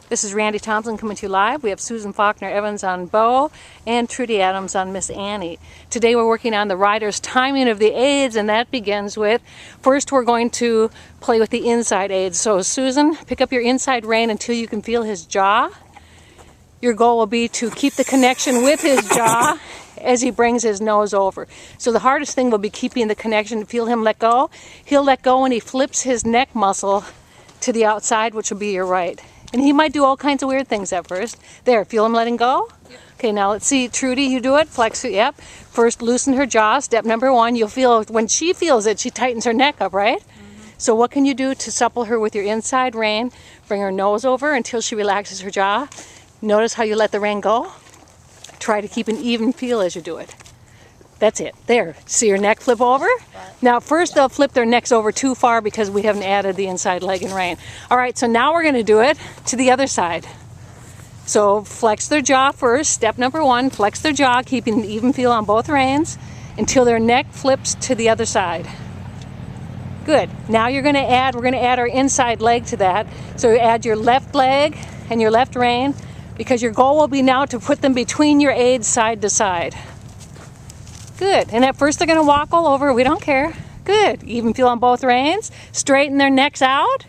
This is Randi Thompson coming to you live. We have Susan Faulkner Evans on Beau and Trudy Adams on Miss Annie. Today we're working on the rider's timing of the aids, and that begins with, first we're going to play with the inside aids. So Susan, pick up your inside rein until you can feel his jaw. Your goal will be to keep the connection with his jaw as he brings his nose over. So the hardest thing will be keeping the connection. Feel him let go. He'll let go when he flips his neck muscle to the outside, which will be your right. And he might do all kinds of weird things at first. There, feel him letting go? Yep. Okay, now let's see, Trudy, you do it. Flex it, yep. First, loosen her jaw. Step number one, you'll feel, when she feels it, she tightens her neck up, right? So what can you do to supple her with your inside rein? Bring her nose over until she relaxes her jaw. Notice how you let the rein go. Try to keep an even feel as you do it. That's it. There. See your neck flip over? Now first they'll flip their necks over too far because we haven't added the inside leg and rein. Alright, so now we're going to do it to the other side. So flex their jaw first. Step number one, flex their jaw, keeping an even feel on both reins until their neck flips to the other side. Good. Now we're going to add our inside leg to that. So you add your left leg and your left rein, because your goal will be now to put them between your aids side to side. Good. And at first they're going to walk all over. We don't care. Good. Even feel on both reins. Straighten their necks out.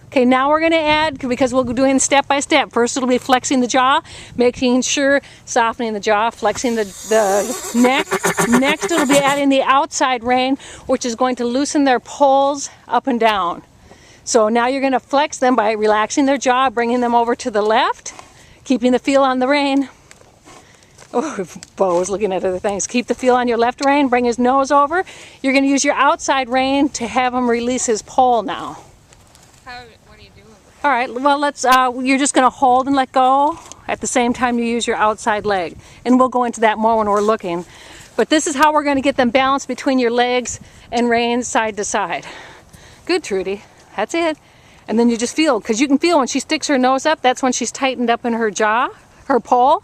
Okay, now we're going to add, because we'll be doing step by step. First it'll be flexing the jaw, making sure, softening the jaw, flexing the neck. Next it'll be adding the outside rein, which is going to loosen their poles up and down. So now you're going to flex them by relaxing their jaw, bringing them over to the left, keeping the feel on the rein. Oh, Beau is looking at other things. Keep the feel on your left rein, bring his nose over. You're going to use your outside rein to have him release his pole now. What are you doing? All right, well, you're just going to hold and let go at the same time you use your outside leg. And we'll go into that more when we're looking. But this is how we're going to get them balanced between your legs and reins side to side. Good, Trudy. That's it. And then you just feel, because you can feel when she sticks her nose up, that's when she's tightened up in her jaw, her pole.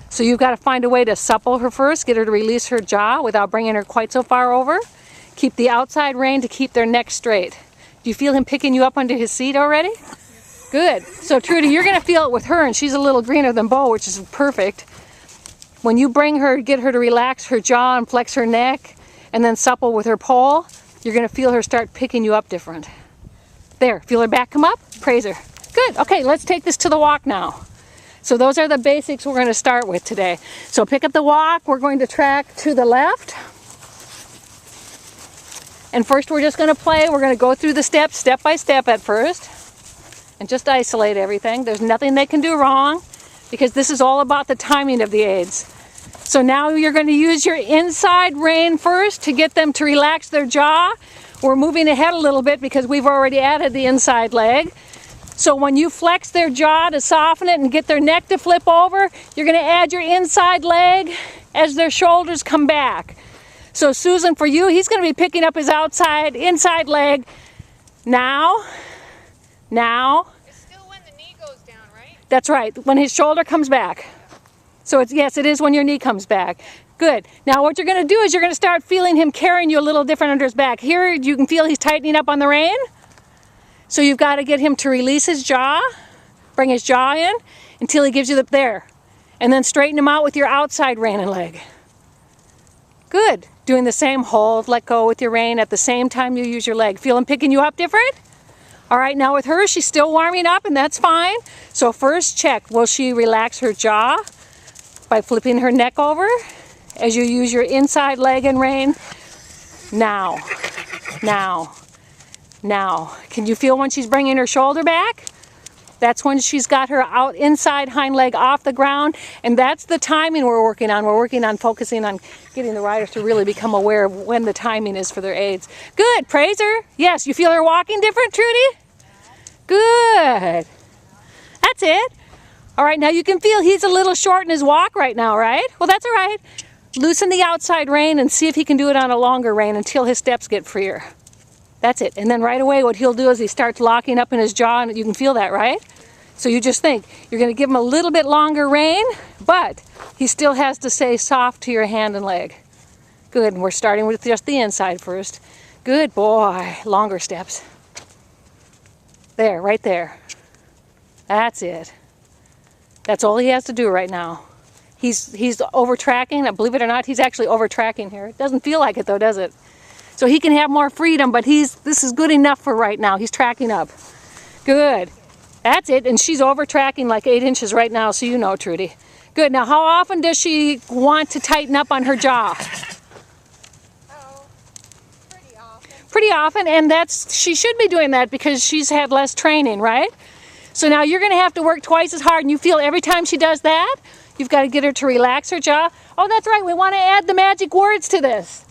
So you've got to find a way to supple her first, get her to release her jaw without bringing her quite so far over. Keep the outside rein to keep their neck straight. Do you feel him picking you up under his seat already? Yes. Good. So Trudy, you're going to feel it with her, and she's a little greener than Beau, which is perfect. When you bring her, get her to relax her jaw and flex her neck, and then supple with her pole, you're going to feel her start picking you up different. There, feel her back come up? Praise her. Good. Okay, let's take this to the walk now. So those are the basics we're going to start with today. So pick up the walk. We're going to track to the left. And first we're just going to play. We're going to go through the steps, step by step at first. And just isolate everything. There's nothing they can do wrong, because this is all about the timing of the aids. So now you're going to use your inside rein first to get them to relax their jaw. We're moving ahead a little bit because we've already added the inside leg. So when you flex their jaw to soften it and get their neck to flip over, you're going to add your inside leg as their shoulders come back. So Susan, for you, he's going to be picking up his inside leg now. It's still when the knee goes down, right? That's right, when his shoulder comes back. So yes, it is when your knee comes back. Good. Now what you're going to do is you're going to start feeling him carrying you a little different under his back. Here you can feel he's tightening up on the rein. So you've got to get him to release his jaw, bring his jaw in until he gives you there. And then straighten him out with your outside rein and leg. Good. Doing the same hold, let go with your rein at the same time you use your leg. Feel him picking you up different? All right, now with her, she's still warming up, and that's fine. So first check, will she relax her jaw by flipping her neck over as you use your inside leg and rein? Now. Can you feel when she's bringing her shoulder back? That's when she's got her inside hind leg off the ground, and that's the timing we're working on. We're working on focusing on getting the riders to really become aware of when the timing is for their aids. Good, praise her. Yes, you feel her walking different, Trudy? Good. That's it. All right, now you can feel he's a little short in his walk right now, right? Well, that's all right. Loosen the outside rein and see if he can do it on a longer rein until his steps get freer. That's it. And then right away what he'll do is he starts locking up in his jaw, and you can feel that, right? So you just think, you're going to give him a little bit longer rein, but he still has to stay soft to your hand and leg. Good. And we're starting with just the inside first. Good boy. Longer steps. There, right there. That's it. That's all he has to do right now. He's over tracking. Believe it or not, he's actually over tracking here. It doesn't feel like it though, does it? So he can have more freedom, but this is good enough for right now. He's tracking up. Good. That's it. And she's over tracking like 8 inches right now, so you know, Trudy. Good. Now, how often does she want to tighten up on her jaw? Oh, pretty often. Pretty often, and she should be doing that because she's had less training, right? So now you're going to have to work twice as hard, and you feel every time she does that, you've got to get her to relax her jaw. Oh, that's right. We want to add the magic words to this.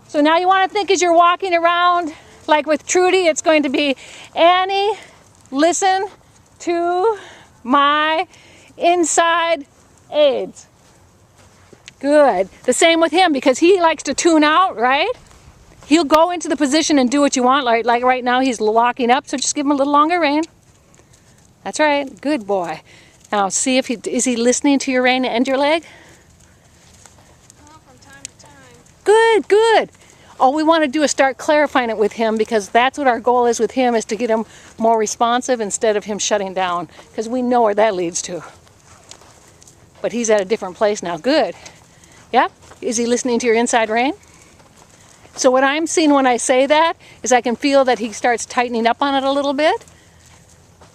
So now you want to think as you're walking around, like with Trudy, it's going to be, Annie, listen to my inside aids. Good. The same with him because he likes to tune out, right? He'll go into the position and do what you want. Like right now he's locking up, so just give him a little longer rein. That's right. Good boy. Now see if is he listening to your rein and your leg? Well, from time to time. Good, good. All we want to do is start clarifying it with him because that's what our goal is with him, is to get him more responsive instead of him shutting down, because we know where that leads to. But he's at a different place now. Good. Yep. Is he listening to your inside rein? So what I'm seeing when I say that is I can feel that he starts tightening up on it a little bit.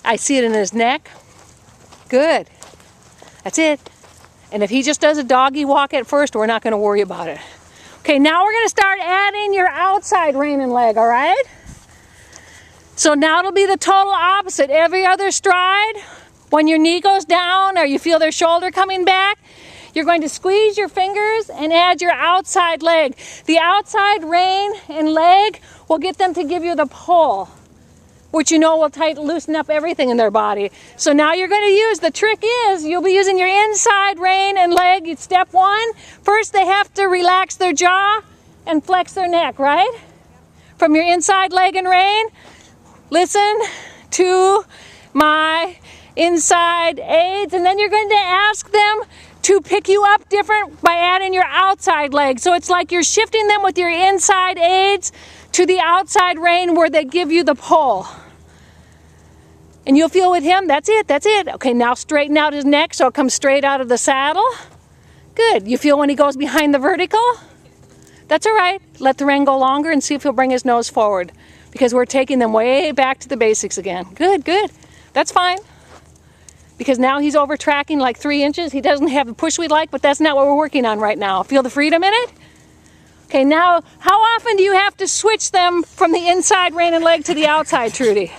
I see it in his neck. Good. That's it. And if he just does a doggy walk at first, we're not going to worry about it. Okay, now we're going to start adding your outside rein and leg, all right? So now it'll be the total opposite. Every other stride, when your knee goes down or you feel their shoulder coming back, you're going to squeeze your fingers and add your outside leg. The outside rein and leg will get them to give you the pull, which you know will loosen up everything in their body. So now you're going to use, the trick is, you'll be using your inside rein and leg. Step one, first they have to relax their jaw and flex their neck, right? From your inside leg and rein, listen to my inside aids, and then you're going to ask them to pick you up different by adding your outside leg. So it's like you're shifting them with your inside aids to the outside rein where they give you the pull. And you'll feel with him, that's it, that's it. Okay, now straighten out his neck so it comes straight out of the saddle. Good. You feel when he goes behind the vertical? That's all right. Let the rein go longer and see if he'll bring his nose forward, because we're taking them way back to the basics again. Good, good. That's fine. Because now he's over tracking like 3 inches. He doesn't have the push we'd like, but that's not what we're working on right now. Feel the freedom in it? Okay, now how often do you have to switch them from the inside rein and leg to the outside, Trudy?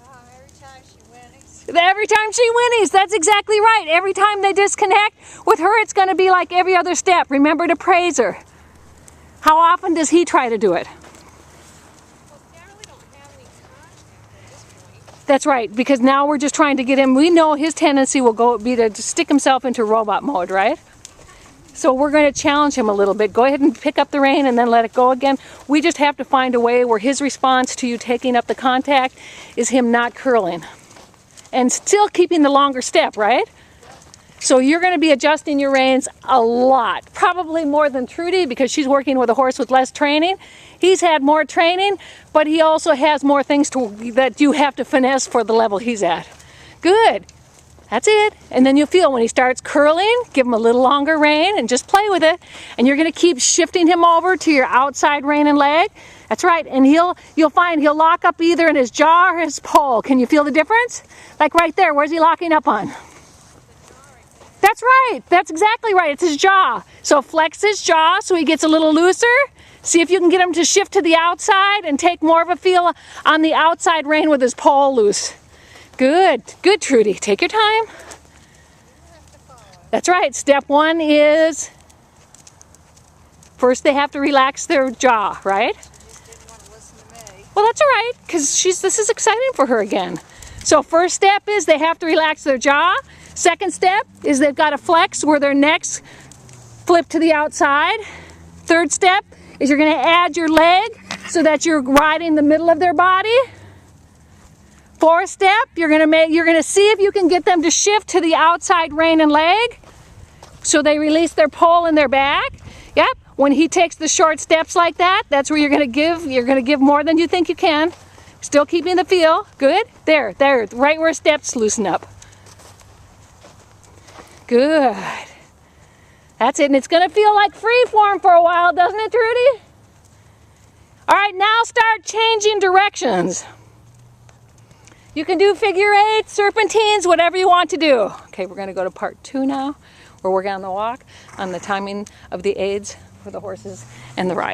Every time she whinnies. Every time she whinnies, that's exactly right. Every time they disconnect, with her it's going to be like every other step. Remember to praise her. How often does he try to do it? Well, they really don't have any contact at this point. That's right, because now we're just trying to get him, we know his tendency will be to stick himself into robot mode, right? So we're going to challenge him a little bit. Go ahead and pick up the rein and then let it go again. We just have to find a way where his response to you taking up the contact is him not curling and still keeping the longer step, right? So you're going to be adjusting your reins a lot, probably more than Trudy, because she's working with a horse with less training. He's had more training, but he also has more things that you have to finesse for the level he's at. Good. That's it. And then you'll feel when he starts curling, give him a little longer rein and just play with it. And you're going to keep shifting him over to your outside rein and leg. That's right. And you'll find he'll lock up either in his jaw or his poll. Can you feel the difference? Like right there, where's he locking up on? That's right. That's exactly right. It's his jaw. So flex his jaw so he gets a little looser. See if you can get him to shift to the outside and take more of a feel on the outside rein with his poll loose. Good. Good, Trudy. Take your time. That's right. Step one is first they have to relax their jaw, right? Just didn't want to listen to me. Well, that's all right, because this is exciting for her again. So first step is they have to relax their jaw. Second step is they've got to flex where their necks flip to the outside. Third step is you're going to add your leg so that you're riding the middle of their body. Fourth step, you're going to see if you can get them to shift to the outside rein and leg so they release their poll in their back. Yep. When he takes the short steps like that, that's where you're going to give more than you think you can. Still keeping the feel. Good. There, right where steps loosen up. Good. That's it, and it's gonna feel like free form for a while, doesn't it, Trudy? All right, now start changing directions. You can do figure eights, serpentines, whatever you want to do. Okay, we're gonna go to part 2 now. We're working on the walk, on the timing of the aids for the horses and the ride.